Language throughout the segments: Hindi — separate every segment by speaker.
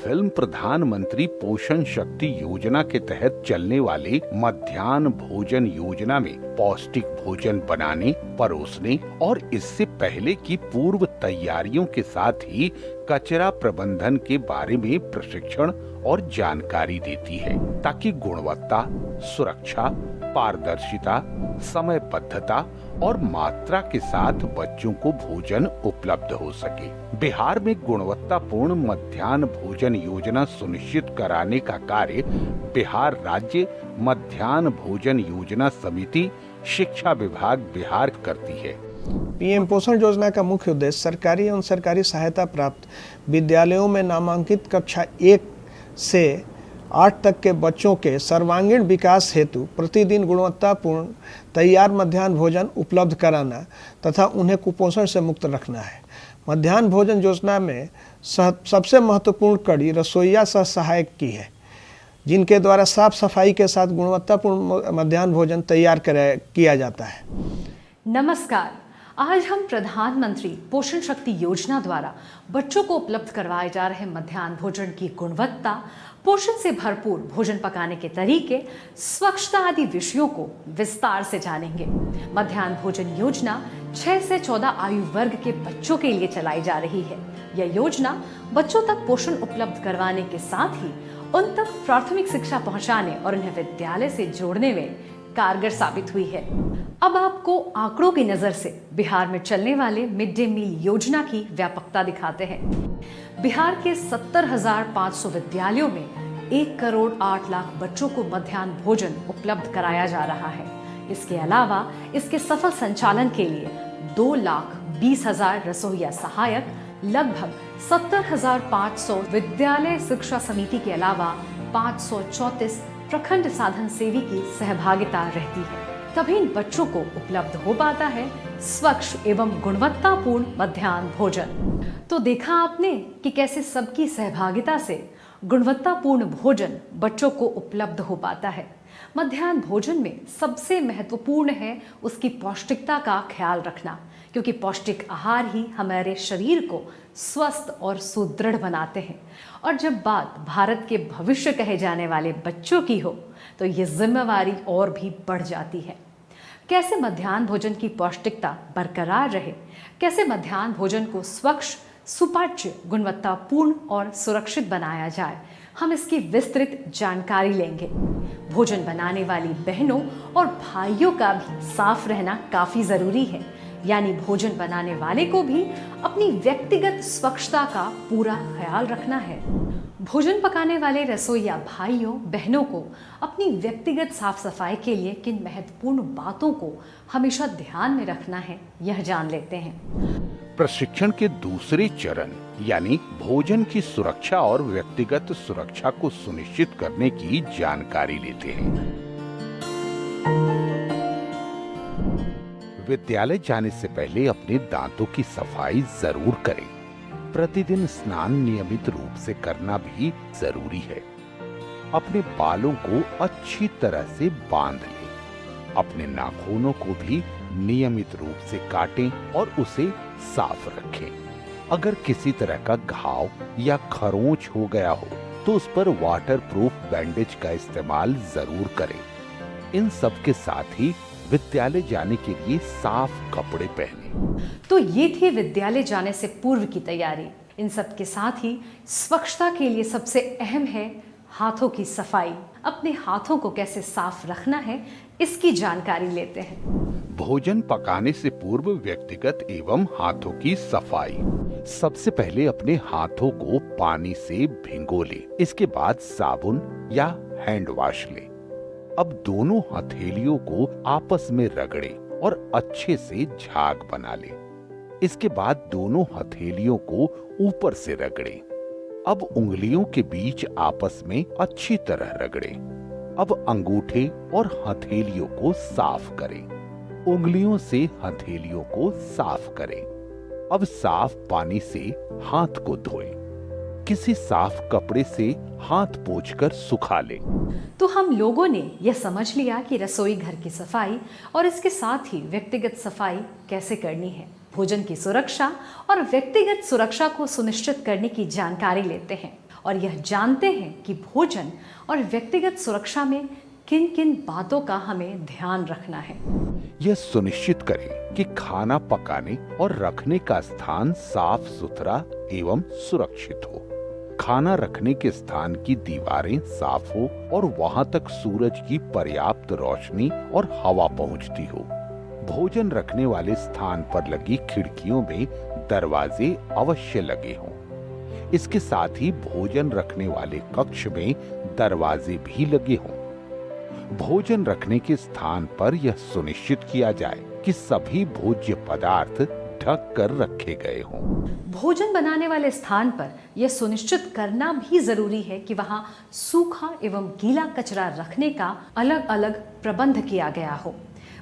Speaker 1: फिल्म प्रधानमंत्री पोषण शक्ति योजना के तहत चलने वाले मध्याह्न भोजन योजना में पौष्टिक भोजन बनाने, परोसने और इससे पहले की पूर्व तैयारियों के साथ ही कचरा प्रबंधन के बारे में प्रशिक्षण और जानकारी देती है, ताकि गुणवत्ता, सुरक्षा, पारदर्शिता, समयबद्धता और मात्रा के साथ बच्चों को भोजन उपलब्ध हो सके। बिहार में गुणवत्तापूर्ण मध्याह्न भोजन योजना सुनिश्चित कराने का कार्य बिहार राज्य मध्याह्न भोजन योजना समिति, शिक्षा विभाग बिहार करती है।
Speaker 2: पीएम पोषण योजना का मुख्य उद्देश्य सरकारी एवं सरकारी सहायता प्राप्त विद्यालयों में नामांकित कक्षा 1 से 8 तक के बच्चों के सर्वांगीण विकास हेतु प्रतिदिन गुणवत्तापूर्ण तैयार मध्याह्न भोजन उपलब्ध कराना तथा उन्हें कुपोषण से मुक्त रखना है। मध्याह्न भोजन योजना में सबसे महत्वपूर्ण कड़ी रसोइया सह सहायक की है, जिनके द्वारा साफ सफाई के साथ गुणवत्तापूर्ण मध्याह्न भोजन तैयार किया जाता है।
Speaker 3: नमस्कार, आज हम प्रधानमंत्री पोषण शक्ति योजना द्वारा बच्चों को उपलब्ध करवाए जा रहे मध्याह्न भोजन की गुणवत्ता, पोषण से भरपूर भोजन पकाने के तरीके, स्वच्छता आदि विषयों को विस्तार से जानेंगे। मध्याह्न भोजन योजना 6 से 14 आयु वर्ग के बच्चों के लिए चलाई जा रही है। यह योजना बच्चों तक पोषण उपलब्ध करवाने के साथ ही उन तक प्राथमिक शिक्षा पहुंचाने और उन्हें विद्यालय से जोड़ने में कारगर साबित हुई है। अब आपको आंकड़ों की नजर से बिहार में चलने वाले मिड डे मील योजना की व्यापकता दिखाते हैं। बिहार के 70,500 विद्यालयों में 1 करोड़ 8 लाख बच्चों को मध्याह्न भोजन उपलब्ध कराया जा रहा है। इसके अलावा इसके सफल संचालन के लिए 2,20,000 रसोइया सहायक, लगभग 70,500 विद्यालय शिक्षा समिति के अलावा 534 प्रखंड साधन सेवी की सहभागिता रहती है, तभी इन बच्चों को उपलब्ध हो पाता है स्वच्छ एवं गुणवत्तापूर्ण मध्याह्न भोजन। तो देखा आपने कि कैसे सबकी सहभागिता से गुणवत्तापूर्ण भोजन बच्चों को उपलब्ध हो पाता है। मध्याह्न भोजन में सबसे महत्वपूर्ण है उसकी पौष्टिकता का ख्याल रखना, क्योंकि पौष्टिक आहार ही हमारे शरीर को स्वस्थ और सुदृढ़ बनाते हैं। और जब बात भारत के भविष्य कहे जाने वाले बच्चों की हो तो ये जिम्मेवारी और भी बढ़ जाती है। कैसे मध्याह्न भोजन की पौष्टिकता बरकरार रहे, कैसे मध्याह्न भोजन को स्वच्छ, सुपाच्य, गुणवत्तापूर्ण और सुरक्षित बनाया जाए, हम इसकी विस्तृत जानकारी लेंगे। भोजन बनाने वाली बहनों और भाइयों का भी साफ रहना काफी जरूरी है, यानी भोजन बनाने वाले को भी अपनी व्यक्तिगत स्वच्छता का पूरा ख्याल रखना है। भोजन पकाने वाले रसोइया भाइयों बहनों को अपनी व्यक्तिगत साफ सफाई के लिए किन महत्वपूर्ण बातों को हमेशा ध्यान में रखना है, यह जान लेते हैं।
Speaker 1: प्रशिक्षण के दूसरे चरण यानी भोजन की सुरक्षा और व्यक्तिगत सुरक्षा को सुनिश्चित करने की जानकारी लेते हैं। विद्यालय जाने से पहले अपने दांतों की सफाई जरूर करें। प्रतिदिन स्नान नियमित रूप से करना भी जरूरी है। अपने बालों को अच्छी तरह से बांध लें। अपने नाखूनों को भी नियमित रूप से काटें और उसे साफ रखें। अगर किसी तरह का घाव या खरोंच हो गया हो तो उस पर वाटरप्रूफ बैंडेज का इस्तेमाल जरूर करें। इन सब के साथ ही विद्यालय जाने के लिए साफ कपड़े पहने।
Speaker 3: तो ये थी विद्यालय जाने से पूर्व की तैयारी। इन सब के साथ ही स्वच्छता के लिए सबसे अहम है हाथों की सफाई। अपने हाथों को कैसे साफ रखना है, इसकी जानकारी लेते हैं।
Speaker 1: भोजन पकाने से पूर्व व्यक्तिगत एवं हाथों की सफाई। सबसे पहले अपने हाथों को पानी से भिगो लें। इसके बाद साबुन या हैंड वॉश लें। अब दोनों हथेलियों को आपस में रगड़ें और अच्छे से झाग बना लें। इसके बाद दोनों हथेलियों को ऊपर से रगड़ें। अब उंगलियों के बीच आपस में अच्छी तरह रगड़ें। अब अंगूठे और हथेलियों को साफ करें। उंगलियों से हथेलियों को साफ करें। अब साफ पानी से हाथ को धोएं। किसी साफ कपड़े से हाथ पोंछकर सुखा लें।
Speaker 3: तो हम लोगों ने यह समझ लिया कि रसोई घर की सफाई और इसके साथ ही व्यक्तिगत सफाई कैसे करनी है। भोजन की सुरक्षा और व्यक्तिगत सुरक्षा को सुनिश्चित करने की जानकारी लेते हैं। और यह जानते हैं कि भोजन और व्यक्तिगत सुरक्षा में किन किन बातों का हमें ध्यान रखना है।
Speaker 1: यह सुनिश्चित करें कि खाना पकाने और रखने का स्थान साफ सुथरा एवं सुरक्षित हो। खाना रखने के स्थान की दीवारें साफ हो और वहां तक सूरज की पर्याप्त रोशनी और हवा पहुंचती हो। भोजन रखने वाले स्थान पर लगी खिड़कियों में दरवाजे अवश्य लगे हों। इसके साथ ही भोजन रखने वाले कक्ष में दरवाजे भी लगे हों। भोजन रखने के स्थान पर यह सुनिश्चित किया जाए कि सभी भोज्य पदार्थ ढक कर रखे गए हों।
Speaker 3: भोजन बनाने वाले स्थान पर यह सुनिश्चित करना भी जरूरी है कि वहां सूखा एवं गीला कचरा रखने का अलग अलग प्रबंध किया गया हो।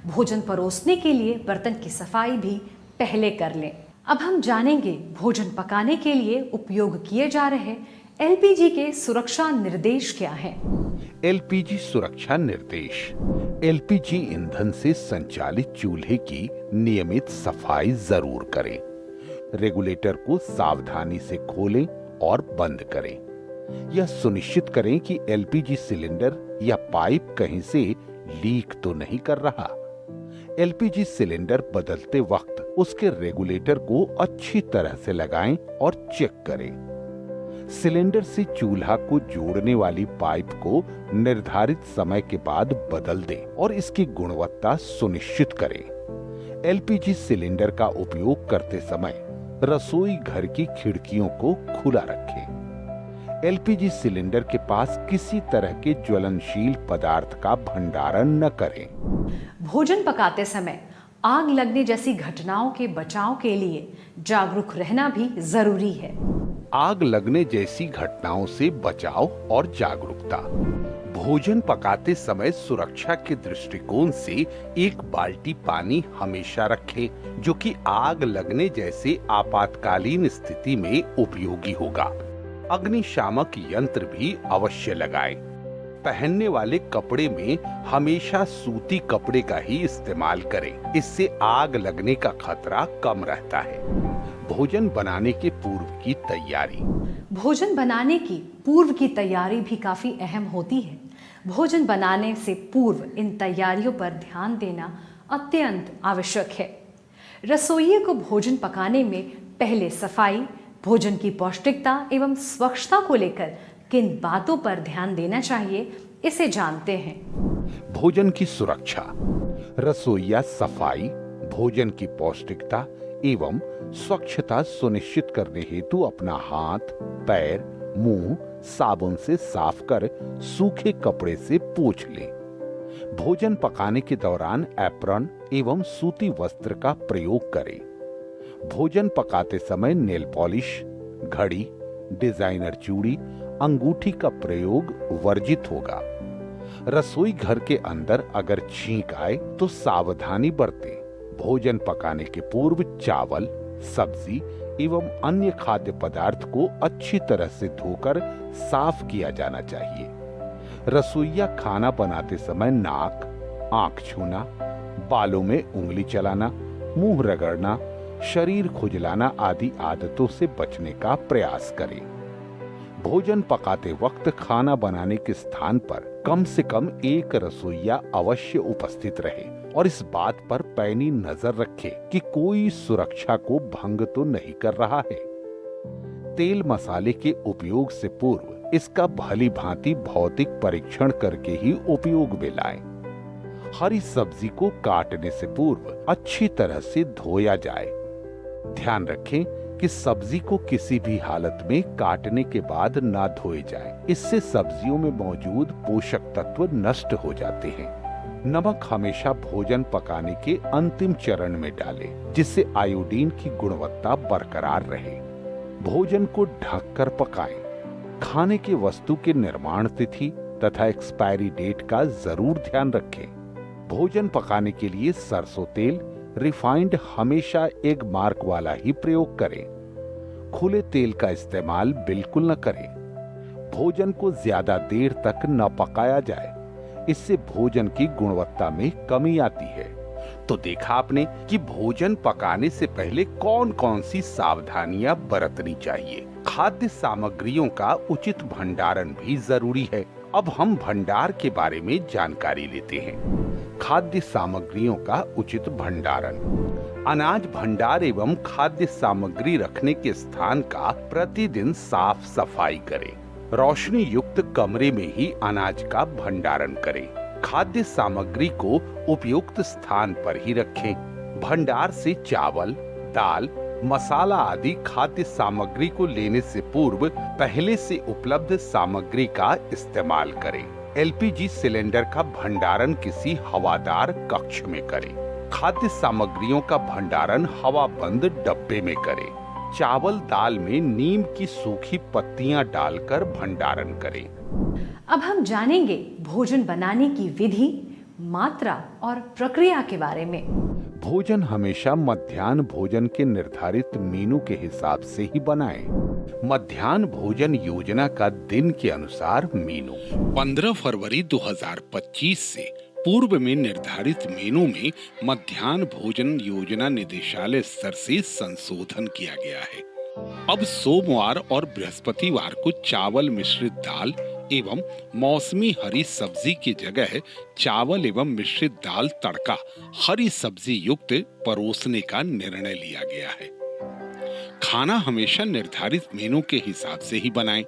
Speaker 3: भोजन परोसने के लिए बर्तन की सफाई भी पहले कर लें। अब हम जानेंगे भोजन पकाने के लिए उपयोग किए जा रहे एलपीजी के सुरक्षा निर्देश क्या हैं।
Speaker 1: एलपीजी सुरक्षा निर्देश। एलपीजी ईंधन से संचालित चूल्हे की नियमित सफाई जरूर करें। रेगुलेटर को सावधानी से खोलें और बंद करें। यह सुनिश्चित करें कि एलपीजी सिलेंडर या पाइप कहीं से लीक तो नहीं कर रहा। एलपीजी सिलेंडर बदलते वक्त उसके रेगुलेटर को अच्छी तरह से लगाएं और चेक करें। सिलेंडर से चूल्हा को जोड़ने वाली पाइप को निर्धारित समय के बाद बदल दें और इसकी गुणवत्ता सुनिश्चित करें। एलपीजी सिलेंडर का उपयोग करते समय रसोई घर की खिड़कियों को खुला रखें। एलपीजी सिलेंडर के पास किसी तरह के ज्वलनशील पदार्थ का भंडारण न करें।
Speaker 3: भोजन पकाते समय आग लगने जैसी घटनाओं के बचाव के लिए जागरूक रहना भी जरूरी है।
Speaker 1: आग लगने जैसी घटनाओं से बचाव और जागरूकता। भोजन पकाते समय सुरक्षा के दृष्टिकोण से एक बाल्टी पानी हमेशा रखें, जो कि आग लगने जैसे आपातकालीन स्थिति में उपयोगी होगा। अग्निशामक यंत्र भी अवश्य लगाएं। पहनने वाले कपड़े में हमेशा सूती कपड़े का ही इस्तेमाल करें। इससे आग लगने का खतरा कम रहता है। भोजन बनाने के पूर्व की तैयारी।
Speaker 3: भोजन बनाने की पूर्व की तैयारी भी काफी अहम होती है। भोजन बनाने से पूर्व इन तैयारियों पर ध्यान देना अत्यंत आवश्यक है। रसोइये को भोजन पकाने में पहले सफाई, भोजन की पौष्टिकता एवं स्वच्छता को लेकर किन बातों पर ध्यान देना चाहिए, इसे जानते हैं।
Speaker 1: भोजन की सुरक्षा। रसोइया सफाई, भोजन की पौष्टिकता एवं स्वच्छता सुनिश्चित करने हेतु अपना हाथ, पैर, मुंह साबुन से साफ कर सूखे कपड़े से पोंछ लें। भोजन पकाने के दौरान एप्रन एवं सूती वस्त्र का प्रयोग करें। भोजन पकाते समय नेल पॉलिश, घड़ी, डिजाइनर चूड़ी, अंगूठी का प्रयोग वर्जित होगा। रसोई घर के अंदर अगर छींक आए तो सावधानी बरतें। भोजन पकाने के पूर्व चावल, सब्जी एवं अन्य खाद्य पदार्थ को अच्छी तरह से धोकर साफ किया जाना चाहिए। रसोइया खाना बनाते समय नाक, आंख छूना, बालों में उंगली चलाना, मुंह रगड़ना, शरीर खुजलाना आदि आदतों से बचने का प्रयास करें। भोजन पकाते वक्त खाना बनाने के स्थान पर कम से कम एक रसोइया अवश्य उपस्थित रहे और इस बात पर पैनी नजर रखे कि कोई सुरक्षा को भंग तो नहीं कर रहा है। तेल मसाले के उपयोग से पूर्व इसका भली भांति भौतिक परीक्षण करके ही उपयोग में लाएं। हरी सब्जी को काटने से पूर्व अच्छी तरह से धोया जाए। ध्यान रखें कि सब्जी को किसी भी हालत में काटने के बाद ना धोए जाए। इससे सब्जियों में मौजूद पोषक तत्व नष्ट हो जाते हैं। नमक हमेशा भोजन पकाने के अंतिम चरण में डालें, जिससे आयोडीन की गुणवत्ता बरकरार रहे। भोजन को ढककर पकाएं। खाने की वस्तु के निर्माण तिथि तथा एक्सपायरी डेट का जरूर ध्यान रखें। भोजन पकाने के लिए सरसों तेल, रिफाइंड हमेशा एक मार्क वाला ही प्रयोग करें। खुले तेल का इस्तेमाल बिल्कुल न करें। भोजन को ज्यादा देर तक न पकाया जाए, इससे भोजन की गुणवत्ता में कमी आती है। तो देखा आपने कि भोजन पकाने से पहले कौन कौन सी सावधानियां बरतनी चाहिए। खाद्य सामग्रियों का उचित भंडारण भी जरूरी है। अब हम भंडार के बारे में जानकारी लेते हैं। खाद्य सामग्रियों का उचित भंडारण। अनाज भंडार एवं खाद्य सामग्री रखने के स्थान का प्रतिदिन साफ सफाई करें। रोशनी युक्त कमरे में ही अनाज का भंडारण करें। खाद्य सामग्री को उपयुक्त स्थान पर ही रखें। भंडार से चावल, दाल, मसाला आदि खाद्य सामग्री को लेने से पूर्व पहले से उपलब्ध सामग्री का इस्तेमाल करें। एलपीजी सिलेंडर का भंडारण किसी हवादार कक्ष में करें। खाद्य सामग्रियों का भंडारण हवा बंद डब्बे में करें। चावल दाल में नीम की सूखी पत्तियां डालकर भंडारण करें।
Speaker 3: अब हम जानेंगे भोजन बनाने की विधि, मात्रा और प्रक्रिया के बारे में।
Speaker 1: भोजन हमेशा मध्याह्न भोजन के निर्धारित मेनू के हिसाब से ही बनाएं। मध्याह्न भोजन योजना का दिन के अनुसार मेनू 15 फरवरी 2025 से पूर्व में निर्धारित मेनू में मध्याह्न भोजन योजना निदेशालय स्तर से संशोधन किया गया है। अब सोमवार और बृहस्पतिवार को चावल मिश्रित दाल एवं मौसमी हरी सब्जी की जगह चावल एवं मिश्रित दाल तड़का हरी सब्जी युक्त परोसने का निर्णय लिया गया है। खाना हमेशा निर्धारित मेनू के हिसाब से ही बनाएं।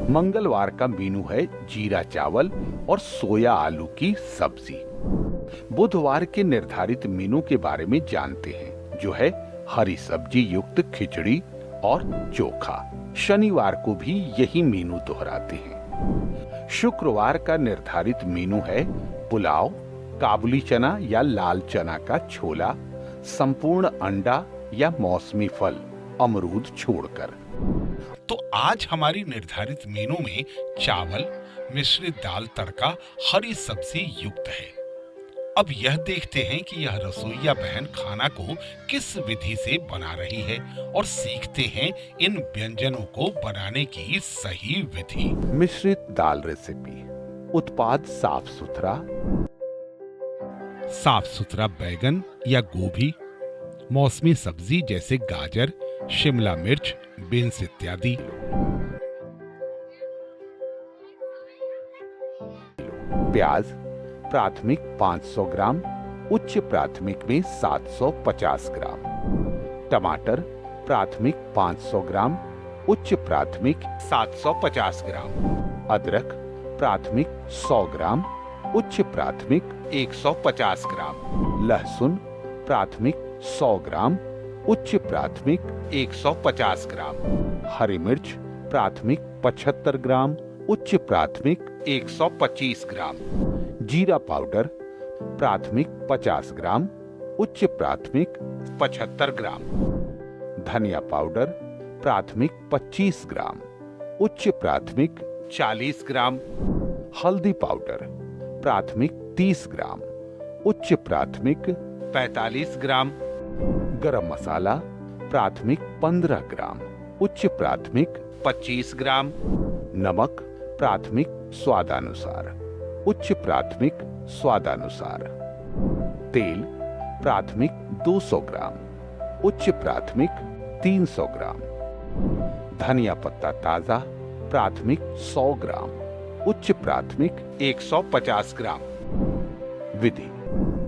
Speaker 1: मंगलवार का मेनू है जीरा चावल और सोया आलू की सब्जी। बुधवार के निर्धारित मेनू के बारे में जानते हैं, जो है हरी सब्जी युक्त खिचड़ी और चोखा। शनिवार को भी यही मेनू दोहराते हैं। शुक्रवार का निर्धारित मेनू है पुलाव, काबुली चना या लाल चना का छोला, संपूर्ण अंडा या मौसमी फल, अमरूद छोड़कर। तो आज हमारी निर्धारित मेनू में चावल, मिश्रित दाल तड़का, हरी सब्जी युक्त है। अब यह देखते हैं कि यह रसोइया बहन खाना को किस विधि से बना रही है और सीखते हैं इन व्यंजनों को बनाने की सही विधि। मिश्रित दाल रेसिपी। उत्पाद साफ सुथरा बैगन या गोभी, मौसमी सब्जी जैसे गाजर, शिमला मिर्च, बीन्स इत्यादि। प्याज प्राथमिक 500 ग्राम, उच्च प्राथमिक में 750 ग्राम। टमाटर प्राथमिक 500 ग्राम, उच्च प्राथमिक 750 ग्राम। अदरक प्राथमिक 100 ग्राम, उच्च प्राथमिक 150 ग्राम। लहसुन प्राथमिक 100 ग्राम, उच्च प्राथमिक 150 ग्राम। हरी मिर्च प्राथमिक 75 ग्राम, उच्च प्राथमिक 125 ग्राम। जीरा पाउडर प्राथमिक 50 ग्राम, उच्च प्राथमिक 75 ग्राम। धनिया पाउडर प्राथमिक 25 ग्राम, उच्च प्राथमिक 40 ग्राम। हल्दी पाउडर प्राथमिक 30 ग्राम, उच्च प्राथमिक 45 ग्राम। गरम मसाला प्राथमिक 15 ग्राम, उच्च प्राथमिक 25 ग्राम। नमक प्राथमिक स्वादानुसार, उच्च प्राथमिक स्वादानुसार। तेल प्राथमिक 200 ग्राम, उच्च प्राथमिक 300 ग्राम। धनिया पत्ता ताजा प्राथमिक 100 ग्राम, उच्च प्राथमिक 150 ग्राम। विधि।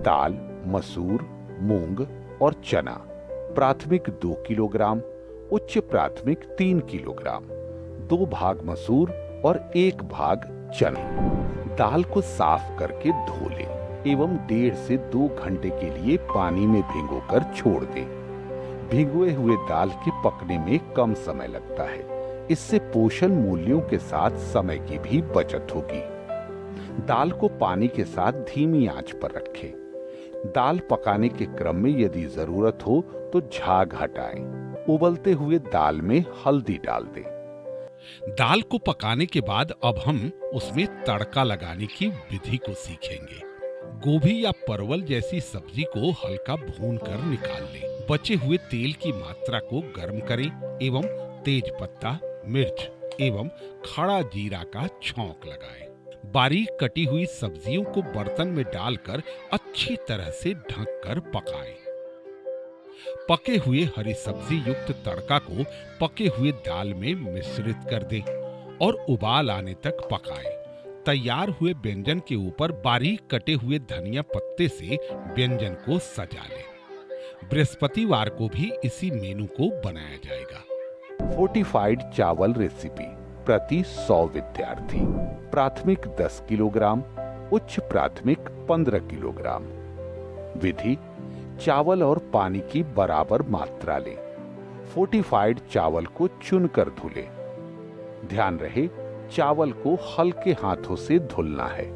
Speaker 1: दाल, मसूर, मूंग और चना प्राथमिक 2 किलोग्राम, उच्च प्राथमिक 3 किलोग्राम। 2 भाग मसूर और 1 भाग चने। दाल को साफ करके धो लें एवं 1.5 से 2 घंटे के लिए पानी में भिगोकर छोड़ दें। भिगोए हुए दाल के पकने में कम समय लगता है। इससे पोषण मूल्यों के साथ समय की भी बचत होगी। दाल को पानी के साथ धीमी आंच पर रखें। दाल पकाने के क्रम में यदि जरूरत हो तो झाग हटाएं। उबलते हुए दाल में हल्दी डाल दें। दाल को पकाने के बाद अब हम उसमें तड़का लगाने की विधि को सीखेंगे। गोभी या परवल जैसी सब्जी को हल्का भून कर निकाल लें। बचे हुए तेल की मात्रा को गर्म करें एवं तेज पत्ता, मिर्च एवं खड़ा जीरा का छौंक लगाएं।
Speaker 4: बारीक कटी हुई सब्जियों को बर्तन में डालकर अच्छी तरह से ढककर पकाएं। पके हुए हरी सब्जी युक्त तड़का को पके हुए दाल में मिश्रित कर दें और उबाल आने तक पकाएं। तैयार हुए व्यंजन के ऊपर बारीक कटे हुए धनिया पत्ते से व्यंजन को सजा लें। बृहस्पतिवार को भी इसी मेनू को बनाया जाएगा।
Speaker 1: फोर्टिफाइड चावल रेसिपी प्रति 100 विद्यार्थी। प्राथमिक 10 किलोग्राम, उच्च प्राथमिक 15 किलोग्राम। विधि: चावल और पानी की बराबर मात्रा लें। फोर्टिफाइड चावल को चुनकर धुलें। ध्यान रहे, चावल को हल्के हाथों से धुलना है।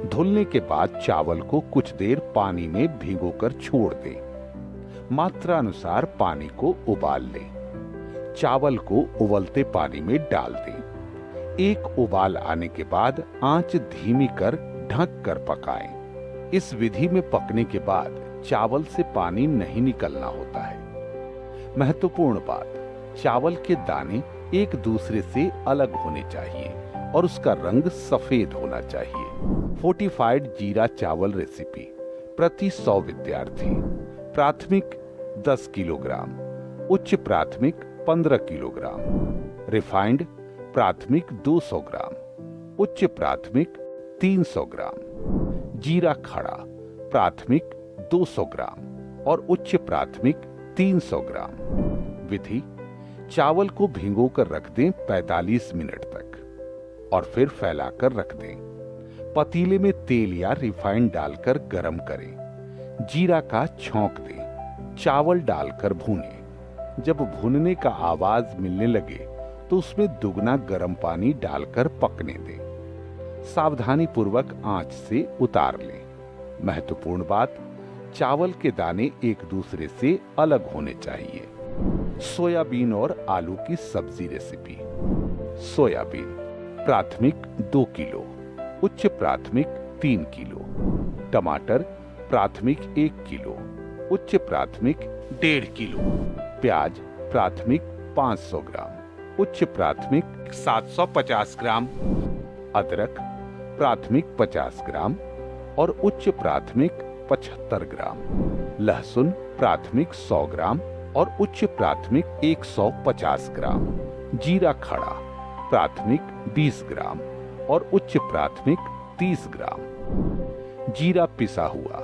Speaker 1: धुलने के बाद चावल को कुछ देर पानी में भिगोकर छोड़ दें। मात्रा अनुसार पानी को उबाल लें। चावल को उबलते पानी में डाल दें। एक उबाल आने के बाद आंच धीमी कर ढक कर पकाएं। इस विधि में पकने के बाद चावल से पानी नहीं निकलना होता है। महत्वपूर्ण बात: चावल के दाने एक दूसरे से अलग होने चाहिए और उसका रंग सफेद होना चाहिए। फोर्टिफाइड जीरा चावल रेसिपी प्रति 100 विद्यार्थी। प्राथमिक 10 किलोग्राम, उच्च प्राथमिक 15 किलोग्राम। रिफाइंड प्राथमिक 200 ग्राम, उच्च प्राथमिक 300 ग्राम। जीरा खड़ा प्राथमिक 200 ग्राम और उच्च प्राथमिक 300 ग्राम। विधि: चावल को भिगोकर रख दें 45 मिनट तक और फिर फैलाकर रख दें। पतीले में तेल या रिफाइंड डालकर गरम करें। जीरा का छौंक दें। चावल डालकर भूनें। जब भूनने का आवाज मिलने लगे तो उसमें दुगना गर्म पानी डालकर पकने दें। सावधानी पूर्वक आंच से उतार लें। महत्वपूर्ण बात: चावल के दाने एक दूसरे से अलग होने चाहिए। सोयाबीन और आलू की सब्जी रेसिपी। सोयाबीन प्राथमिक 2 किलो, उच्च प्राथमिक 3 किलो। टमाटर प्राथमिक 1 किलो, उच्च प्राथमिक 1.5 किलो। प्याज प्राथमिक 500 ग्राम, उच्च प्राथमिक 750 ग्राम। अदरक प्राथमिक 50 ग्राम और उच्च प्राथमिक 75 ग्राम। लहसुन प्राथमिक 100 ग्राम और उच्च प्राथमिक 150 ग्राम। जीरा खड़ा प्राथमिक 20 ग्राम और उच्च प्राथमिक 30 ग्राम। जीरा पिसा हुआ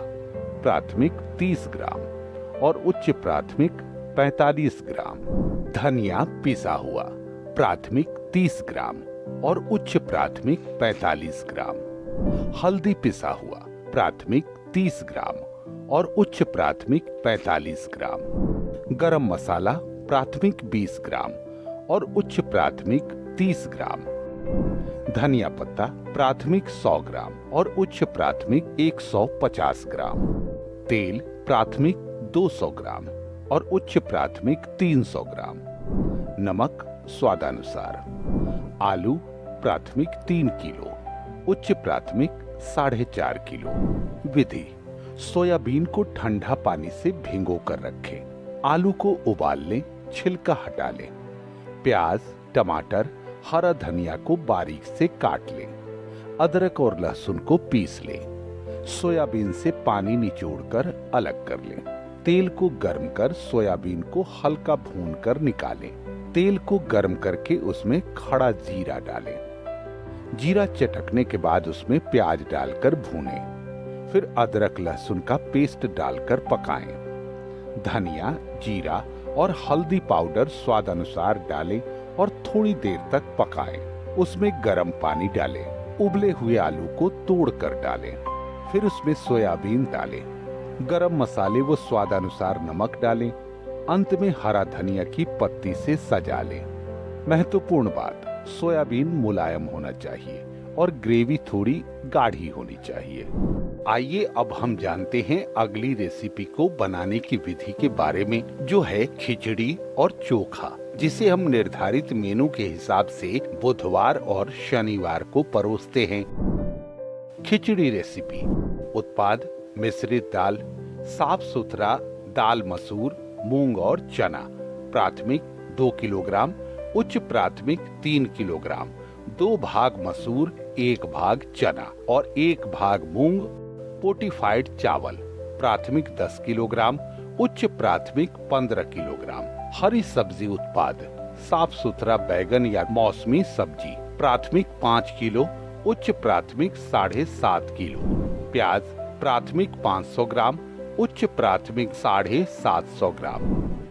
Speaker 1: प्राथमिक 30 ग्राम और उच्च प्राथमिक 45 ग्राम। धनिया पिसा हुआ प्राथमिक 30 ग्राम और उच्च प्राथमिक 45 ग्राम। हल्दी पिसा हुआ प्राथमिक 30 ग्राम और उच्च प्राथमिक 45 ग्राम। गरम मसाला प्राथमिक 20 ग्राम और उच्च प्राथमिक 30 ग्राम। धनिया पत्ता प्राथमिक 100 ग्राम और उच्च प्राथमिक 150 ग्राम। तेल प्राथमिक 200 ग्राम और उच्च प्राथमिक 300 ग्राम। नमक स्वादानुसार। आलू प्राथमिक 3 किलो, उच्च प्राथमिक 4.5 किलो। विधि: सोयाबीन को ठंडा पानी से भिगो कर रखें। आलू को उबाल लें, छिलका हटा लें। प्याज, टमाटर, हरा धनिया को बारीक से काट लें। अदरक और लहसुन को पीस लें। सोयाबीन से पानी निचोड़कर अलग कर लें। तेल को गर्म कर सोयाबीन को हल्का भूनकर निकालें। तेल को गर्म करके उसमें खड़ा जीरा डालें। जीरा चटकने के बाद उसमें प्याज डालकर भूनें। फिर अदरक लहसुन का पेस्ट डालकर पकाएं। धनिया, जीरा और हल्दी पाउडर स्वाद अनुसार डालें और थोड़ी देर तक पकाएं। उसमें गर्म पानी डालें। उबले हुए आलू को तोड़कर डालें। फिर उसमें सोयाबीन डालें। गरम मसाले व स्वादानुसार नमक डालें। अंत में हरा धनिया की पत्ती से सजा लें। महत्वपूर्ण बात: सोयाबीन मुलायम होना चाहिए और ग्रेवी थोड़ी गाढ़ी होनी चाहिए। आइए अब हम जानते हैं अगली रेसिपी को बनाने की विधि के बारे में, जो है खिचड़ी और चोखा, जिसे हम निर्धारित मेनू के हिसाब से बुधवार और शनिवार को परोसते हैं। खिचड़ी रेसिपी। उत्पाद: मिश्रित दाल, साफ सुथरा दाल मसूर, मूंग और चना। प्राथमिक 2 किलोग्राम, उच्च प्राथमिक 3 किलोग्राम। 2 भाग मसूर, 1 भाग चना और 1 भाग मूंग। फोर्टिफाइड चावल प्राथमिक 10 किलोग्राम, उच्च प्राथमिक 15 किलोग्राम। हरी सब्जी उत्पाद साफ सुथरा बैगन या मौसमी सब्जी प्राथमिक 5 किलो, उच्च प्राथमिक 7.5 किलो। प्याज प्राथमिक 500 ग्राम, उच्च प्राथमिक 750 ग्राम।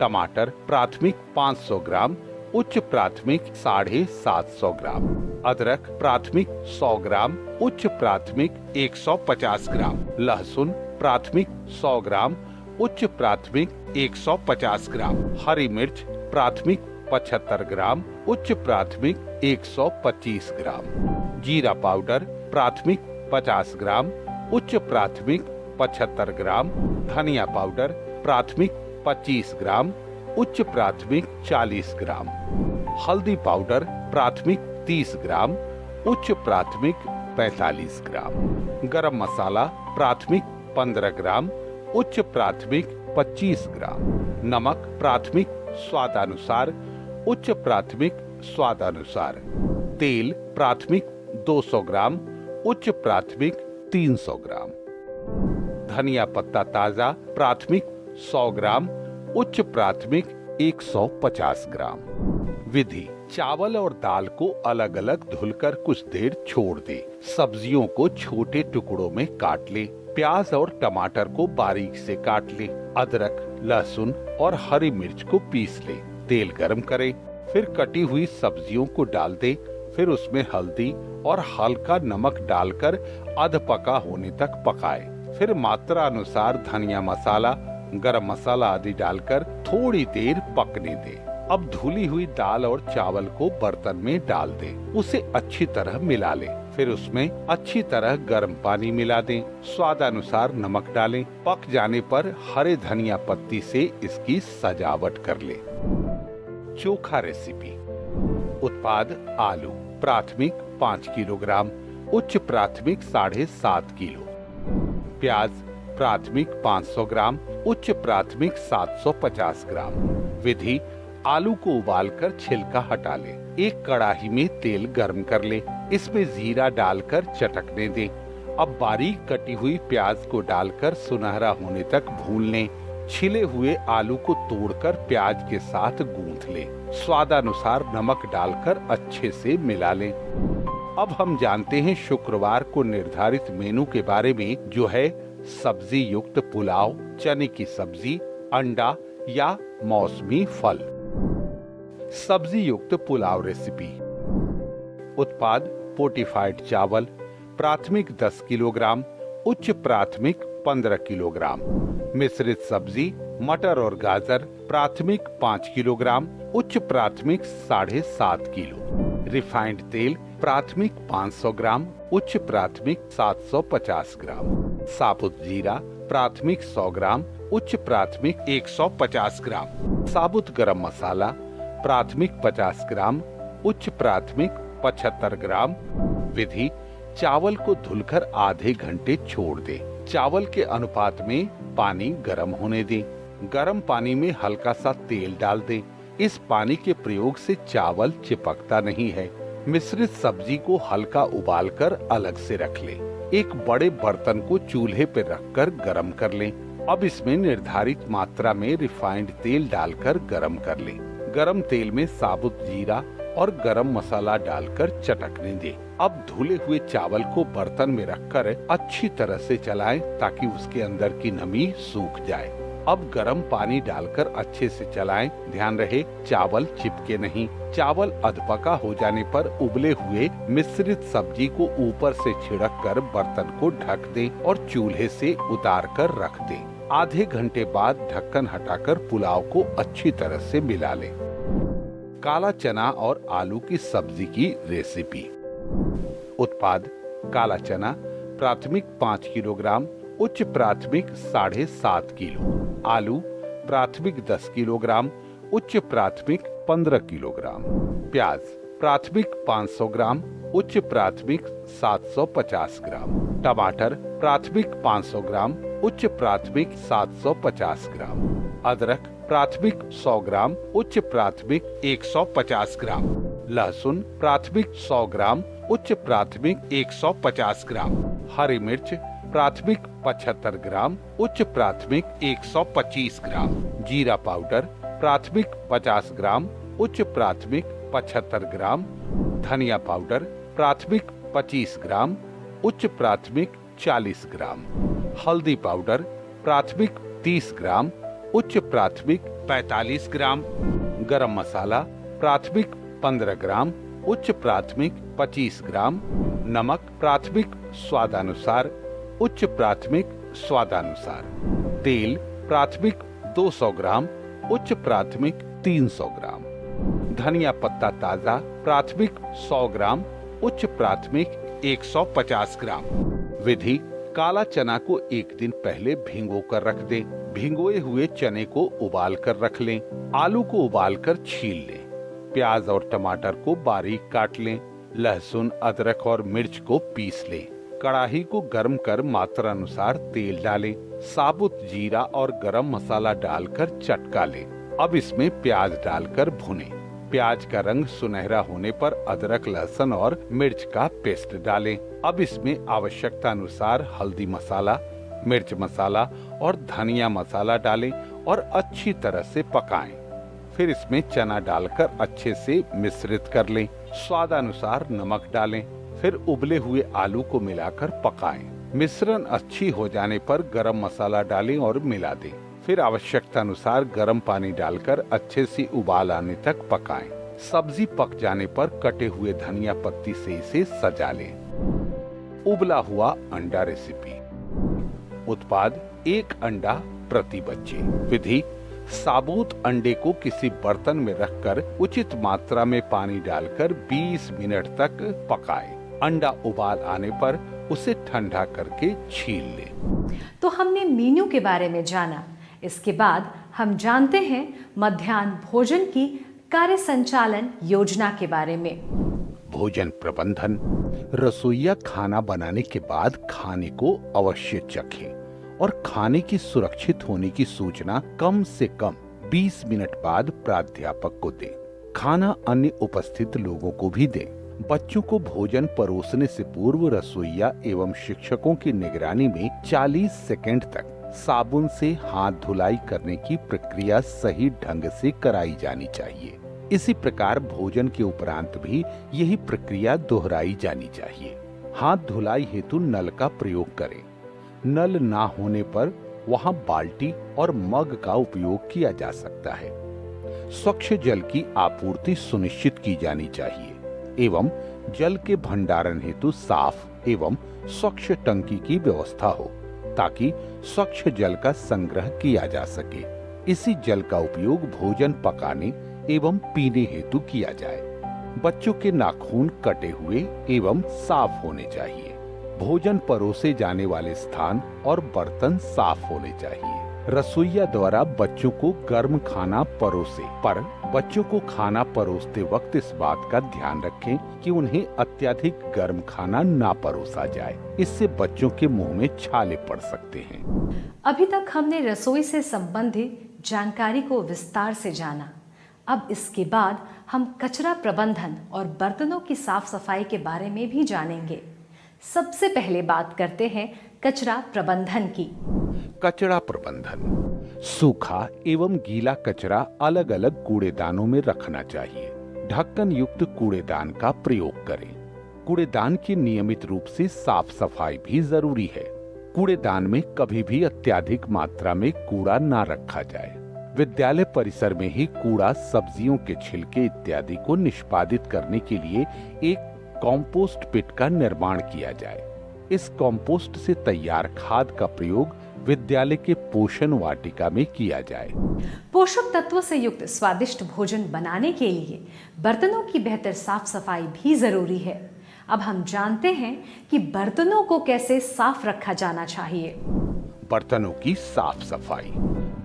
Speaker 1: टमाटर प्राथमिक 500 ग्राम, उच्च प्राथमिक 750 ग्राम। अदरक प्राथमिक 100 ग्राम, उच्च प्राथमिक 150 ग्राम। लहसुन प्राथमिक 100 ग्राम, उच्च प्राथमिक 150 ग्राम। हरी मिर्च प्राथमिक 75 ग्राम, उच्च प्राथमिक 125 ग्राम। जीरा पाउडर प्राथमिक 50 ग्राम, उच्च प्राथमिक 75 ग्राम। धनिया पाउडर प्राथमिक 25 ग्राम, उच्च प्राथमिक 40 ग्राम। हल्दी पाउडर प्राथमिक 30 ग्राम, उच्च प्राथमिक 45 ग्राम। गरम मसाला प्राथमिक 15 ग्राम, उच्च प्राथमिक 25 ग्राम। नमक प्राथमिक स्वादानुसार, उच्च प्राथमिक स्वादानुसार। तेल प्राथमिक 200 ग्राम, उच्च प्राथमिक 300 ग्राम। धनिया पत्ता ताजा प्राथमिक 100 ग्राम, उच्च प्राथमिक 150 ग्राम। विधि चावल और दाल को अलग अलग धुलकर कुछ देर छोड़ दे। सब्जियों को छोटे टुकड़ों में काट ले। प्याज और टमाटर को बारीक से काट ले। अदरक, लहसुन और हरी मिर्च को पीस ले। तेल गरम करे, फिर कटी हुई सब्जियों को डाल दे। फिर उसमें हल्दी और हल्का नमक डालकर अध पका होने तक पकाए। फिर मात्रा अनुसार धनिया मसाला, गरम मसाला आदि डालकर थोड़ी देर पकने दे। अब धुली हुई दाल और चावल को बर्तन में डाल दे। उसे अच्छी तरह मिला ले। फिर उसमें अच्छी तरह गर्म पानी मिला दें। स्वादानुसार नमक डालें। पक जाने पर हरे धनिया पत्ती से इसकी सजावट कर ले। चोखा रेसिपी। उत्पाद आलू प्राथमिक 5 किलोग्राम, उच्च प्राथमिक 7.5 किलो। प्याज प्राथमिक 500 ग्राम, उच्च प्राथमिक 750 ग्राम। विधि आलू को उबालकर छिलका हटा ले। एक कड़ाही में तेल गर्म कर ले। इसमें जीरा डालकर चटकने दे। अब बारीक कटी हुई प्याज को डालकर सुनहरा होने तक भून ले। छिले हुए आलू को तोड़कर प्याज के साथ गूंथ ले। स्वादानुसार नमक डालकर अच्छे से मिला ले। अब हम जानते हैं शुक्रवार को निर्धारित मेनू के बारे में, जो है सब्जी युक्त पुलाव, चने की सब्जी, अंडा या मौसमी फल। सब्जी युक्त पुलाव रेसिपी। उत्पाद फोर्टिफाइड चावल प्राथमिक 10 किलोग्राम, उच्च प्राथमिक 15 किलोग्राम। मिश्रित सब्जी मटर और गाजर प्राथमिक 5 किलोग्राम, उच्च प्राथमिक 7.5 किलो। रिफाइंड तेल प्राथमिक 500 ग्राम, उच्च प्राथमिक 750 ग्राम। साबुत जीरा प्राथमिक 100 ग्राम, उच्च प्राथमिक 150 ग्राम। साबुत गरम मसाला प्राथमिक 50 ग्राम, उच्च प्राथमिक 75 ग्राम। विधि चावल को धुलकर आधे घंटे छोड़ दे। चावल के अनुपात में पानी गर्म होने दे। गर्म पानी में हल्का सा तेल डाल दे। इस पानी के प्रयोग से चावल चिपकता नहीं है। मिश्रित सब्जी को हल्का उबालकर अलग से रख ले। एक बड़े बर्तन को चूल्हे पर रखकर गरम कर ले। अब इसमें निर्धारित मात्रा में रिफाइंड तेल डालकर गरम कर ले। गरम तेल में साबुत जीरा और गरम मसाला डालकर चटकने दे। अब धुले हुए चावल को बर्तन में रखकर अच्छी तरह से चलाएं ताकि उसके अंदर की नमी सूख जाए। अब गरम पानी डालकर अच्छे से चलाएं। ध्यान रहे चावल चिपके नहीं। चावल अधपका हो जाने पर उबले हुए मिश्रित सब्जी को ऊपर से छिड़क कर बर्तन को ढक दें और चूल्हे से उतार कर रख दें। आधे घंटे बाद ढक्कन हटाकर पुलाव को अच्छी तरह से मिला लें। काला चना और आलू की सब्जी की रेसिपी। उत्पाद काला चना प्राथमिक 5 किलोग्राम, उच्च प्राथमिक 7.5 किलो। आलू प्राथमिक 10 किलोग्राम, उच्च प्राथमिक 15 किलोग्राम। प्याज प्राथमिक 500 ग्राम, उच्च प्राथमिक 750 ग्राम। टमाटर प्राथमिक 500 ग्राम, उच्च प्राथमिक 750 ग्राम। अदरक प्राथमिक 100 ग्राम, उच्च प्राथमिक 150 ग्राम। लहसुन प्राथमिक 100 ग्राम, उच्च प्राथमिक 150 ग्राम, हरी मिर्च प्राथमिक 75 ग्राम, उच्च प्राथमिक 125 ग्राम, जीरा पाउडर प्राथमिक 50 ग्राम, उच्च प्राथमिक 75 ग्राम, धनिया पाउडर प्राथमिक 25 ग्राम, उच्च प्राथमिक 40 ग्राम, हल्दी पाउडर प्राथमिक 30 ग्राम, उच्च प्राथमिक 45 ग्राम, गरम मसाला प्राथमिक 15 ग्राम, उच्च प्राथमिक 25 ग्राम, नमक प्राथमिक स्वादानुसार, उच्च प्राथमिक स्वादानुसार, तेल प्राथमिक 200 ग्राम, उच्च प्राथमिक 300 ग्राम, धनिया पत्ता ताजा प्राथमिक 100 ग्राम, उच्च प्राथमिक 150 ग्राम। विधि: काला चना को एक दिन पहले भिगो कर रख दें। भिगोए हुए चने को उबाल कर रख लें। आलू को उबाल कर छील लें। प्याज और टमाटर को बारीक काट लें। लहसुन, अदरक और मिर्च को पीस लें। कढ़ाई को गर्म कर मात्रा अनुसार तेल डालें। साबुत जीरा और गरम मसाला डालकर चटका लें। अब इसमें प्याज डालकर भुनें। प्याज का रंग सुनहरा होने पर अदरक, लहसुन और मिर्च का पेस्ट डालें। अब इसमें आवश्यकता अनुसार हल्दी मसाला, मिर्च मसाला और धनिया मसाला डालें और अच्छी तरह से पकाएं। फिर इसमें चना डालकर अच्छे से मिश्रित कर लें। स्वादानुसार नमक डालें। फिर उबले हुए आलू को मिलाकर पकाएं। मिश्रण अच्छी हो जाने पर गरम मसाला डालें और मिला दें। फिर आवश्यकता अनुसार गर्म पानी डालकर अच्छे से उबाल आने तक पकाएं। सब्जी पक जाने पर कटे हुए धनिया पत्ती से इसे सजा लें। उबला हुआ अंडा रेसिपी। उत्पाद: 1 अंडा प्रति बच्चे। विधि: साबुत अंडे को किसी बर्तन में रखकर उचित मात्रा में पानी डालकर 20 मिनट तक पकाएं। अंडा उबाल आने पर उसे ठंडा करके छील लें।
Speaker 3: तो हमने मेन्यू के बारे में जाना। इसके बाद हम जानते हैं मध्याह्न भोजन की कार्य संचालन योजना के बारे में।
Speaker 1: भोजन प्रबंधन: रसोइया खाना बनाने के बाद खाने को अवश्य चखें और खाने की सुरक्षित होने की सूचना कम से कम 20 मिनट बाद प्राध्यापक को दें। खाना अन्य उपस्थित लोगों को भी दें। बच्चों को भोजन परोसने से पूर्व रसोइया एवं शिक्षकों की निगरानी में 40 सेकंड तक साबुन से हाथ धुलाई करने की प्रक्रिया सही ढंग से कराई जानी चाहिए। इसी प्रकार भोजन के उपरांत भी यही प्रक्रिया दोहराई जानी चाहिए। हाथ धुलाई हेतु नल का प्रयोग करें। नल ना होने पर वहां बाल्टी और मग का उपयोग किया जा सकता है। स्वच्छ जल की आपूर्ति सुनिश्चित की जानी चाहिए एवं जल के भंडारण हेतु साफ एवं स्वच्छ टंकी की व्यवस्था हो ताकि स्वच्छ जल का संग्रह किया जा सके। इसी जल का उपयोग भोजन पकाने एवं पीने हेतु किया जाए। बच्चों के नाखून कटे हुए एवं साफ होने चाहिए। भोजन परोसे जाने वाले स्थान और बर्तन साफ होने चाहिए। रसोइया द्वारा बच्चों को गर्म खाना परोसे, पर बच्चों को खाना परोसते वक्त इस बात का ध्यान रखें कि उन्हें अत्यधिक गर्म खाना ना परोसा जाए। इससे बच्चों के मुंह में छाले पड़ सकते हैं।
Speaker 3: अभी तक हमने रसोई से संबंधित जानकारी को विस्तार से जाना। अब इसके बाद हम कचरा प्रबंधन और बर्तनों की साफ सफाई के बारे में भी जानेंगे। सबसे पहले बात करते हैं कचरा प्रबंधन की।
Speaker 1: कचरा प्रबंधन: सूखा एवं गीला कचरा अलग अलग कूड़ेदानों में रखना चाहिए। ढक्कन युक्त कूड़ेदान का प्रयोग करें। कूड़ेदान की नियमित रूप से साफ सफाई भी जरूरी है। कूड़ेदान में कभी भी अत्यधिक मात्रा में कूड़ा ना रखा जाए। विद्यालय परिसर में ही कूड़ा, सब्जियों के छिलके इत्यादि को निष्पादित करने के लिए एक कॉम्पोस्ट पिट का निर्माण किया जाए। इस कॉम्पोस्ट से तैयार खाद का प्रयोग विद्यालय के पोषण वाटिका में किया जाए।
Speaker 3: पोषक तत्वों से युक्त स्वादिष्ट भोजन बनाने के लिए बर्तनों की बेहतर साफ सफाई भी जरूरी है। अब हम जानते हैं कि बर्तनों को कैसे साफ रखा जाना चाहिए।
Speaker 1: बर्तनों की साफ सफाई: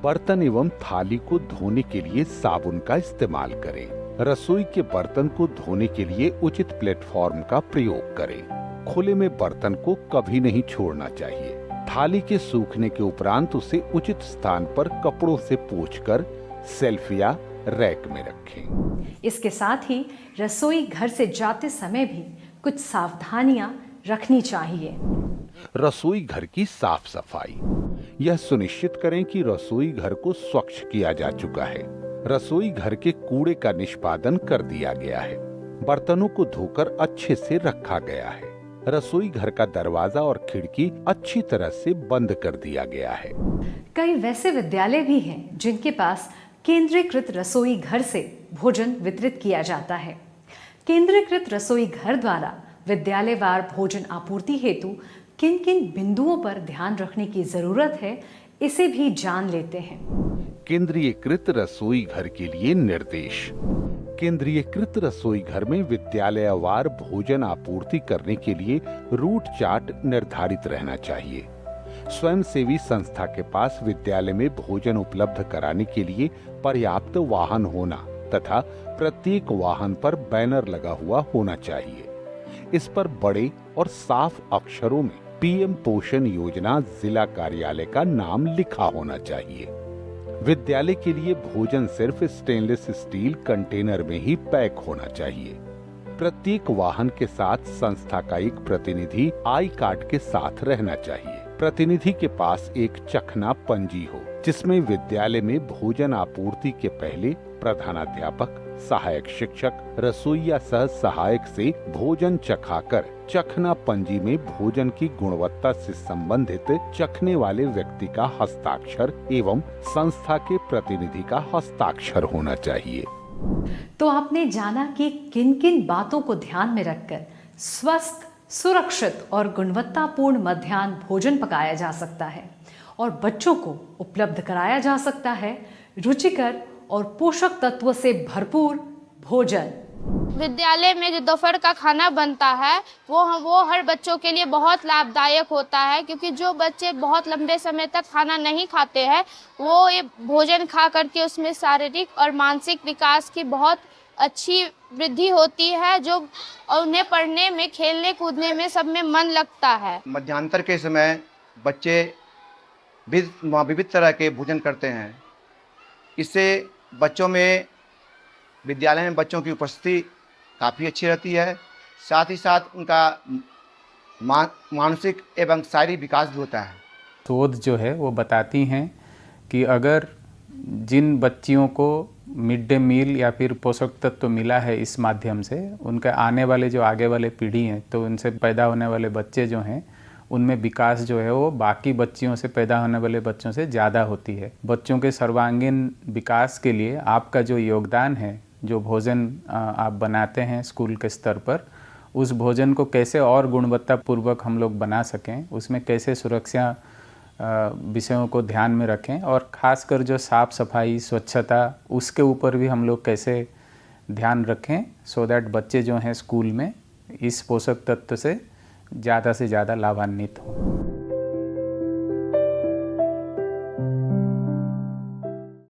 Speaker 1: बर्तन एवं थाली को धोने के लिए साबुन का इस्तेमाल करें। रसोई के बर्तन को धोने के लिए उचित प्लेटफॉर्म का प्रयोग करें। खुले में बर्तन को कभी नहीं छोड़ना चाहिए। थाली के सूखने के उपरांत उसे उचित स्थान पर कपड़ों से पोंछकर सेल्फ या रैक में रखें।
Speaker 3: इसके साथ ही रसोई घर से जाते समय भी कुछ सावधानियां रखनी चाहिए।
Speaker 1: रसोई घर की साफ सफाई। यह सुनिश्चित करें कि रसोई घर को स्वच्छ किया जा चुका है। रसोई घर के कूड़े का निष्पादन कर दिया गया है। बर्तनों को धोकर अच्छे से रखा गया है। रसोई घर का दरवाजा और खिड़की अच्छी तरह से बंद कर दिया गया है।
Speaker 3: कई वैसे विद्यालय भी हैं जिनके पास केंद्रीकृत रसोई घर से भोजन वितरित किया जाता है। केंद्रीकृत रसोई घर द्वारा विद्यालयवार भोजन आपूर्ति हेतु किन किन बिंदुओं पर ध्यान रखने की जरूरत है, इसे भी जान लेते हैं।
Speaker 1: केंद्रीयकृत रसोई घर के लिए निर्देश। केंद्रीयकृत रसोई घर में विद्यालयवार भोजन आपूर्ति करने के लिए रूट चार्ट निर्धारित रहना चाहिए। स्वयंसेवी संस्था के पास विद्यालय में भोजन उपलब्ध कराने के लिए पर्याप्त वाहन होना तथा प्रत्येक वाहन पर बैनर लगा हुआ होना चाहिए। इस पर बड़े और साफ अक्षरों में पीएम पोषण योजना जिला कार्यालय का नाम लिखा होना चाहिए। विद्यालय के लिए भोजन सिर्फ स्टेनलेस स्टील कंटेनर में ही पैक होना चाहिए। प्रत्येक वाहन के साथ संस्था का एक प्रतिनिधि आई कार्ड के साथ रहना चाहिए। प्रतिनिधि के पास एक चखना पंजी हो जिसमें विद्यालय में भोजन आपूर्ति के पहले प्रधानाध्यापक, सहायक शिक्षक, रसोइया सह सहायक से भोजन चखाकर चखना पंजी में भोजन की गुणवत्ता से संबंधित चखने वाले व्यक्ति का हस्ताक्षर एवं संस्था के प्रतिनिधि का हस्ताक्षर होना चाहिए।
Speaker 3: तो आपने जाना कि किन किन बातों को ध्यान में रखकर स्वस्थ, सुरक्षित और गुणवत्तापूर्ण मध्याह्न भोजन पकाया जा सकता है और बच्चों को उपलब्ध कराया जा सकता है रुचिकर और पोषक तत्व से भरपूर भोजन।
Speaker 5: विद्यालय में जो दोपहर का खाना बनता है वो हर बच्चों के लिए बहुत लाभदायक होता है, क्योंकि जो बच्चे बहुत लंबे समय तक खाना नहीं खाते हैं वो ये भोजन खा करके उसमें शारीरिक और मानसिक विकास की बहुत अच्छी वृद्धि होती है, जो उन्हें पढ़ने में, खेलने कूदने में, सब में मन लगता है।
Speaker 6: मध्यांतर के समय बच्चे विविध तरह के भोजन करते हैं। इससे बच्चों में, विद्यालय में बच्चों की उपस्थिति काफ़ी अच्छी रहती है। साथ ही साथ उनका मानसिक एवं शारीरिक विकास भी होता है।
Speaker 7: शोध जो है वो बताती हैं कि अगर जिन बच्चियों को मिड डे मील या फिर पोषक तत्व मिला है इस माध्यम से, उनके आने वाले जो आगे वाले पीढ़ी हैं, तो उनसे पैदा होने वाले बच्चे जो हैं उनमें विकास जो है वो बाकी बच्चियों से पैदा होने वाले बच्चों से ज़्यादा होती है। बच्चों के सर्वांगीण विकास के लिए आपका जो योगदान है, जो भोजन आप बनाते हैं स्कूल के स्तर पर, उस भोजन को कैसे और गुणवत्तापूर्वक हम लोग बना सकें, उसमें कैसे सुरक्षा विषयों को ध्यान में रखें और ख़ासकर जो साफ़ सफाई, स्वच्छता, उसके ऊपर भी हम लोग कैसे ध्यान रखें, सो दैट बच्चे जो हैं स्कूल में इस पोषक तत्व से ज़्यादा लाभान्वित हों।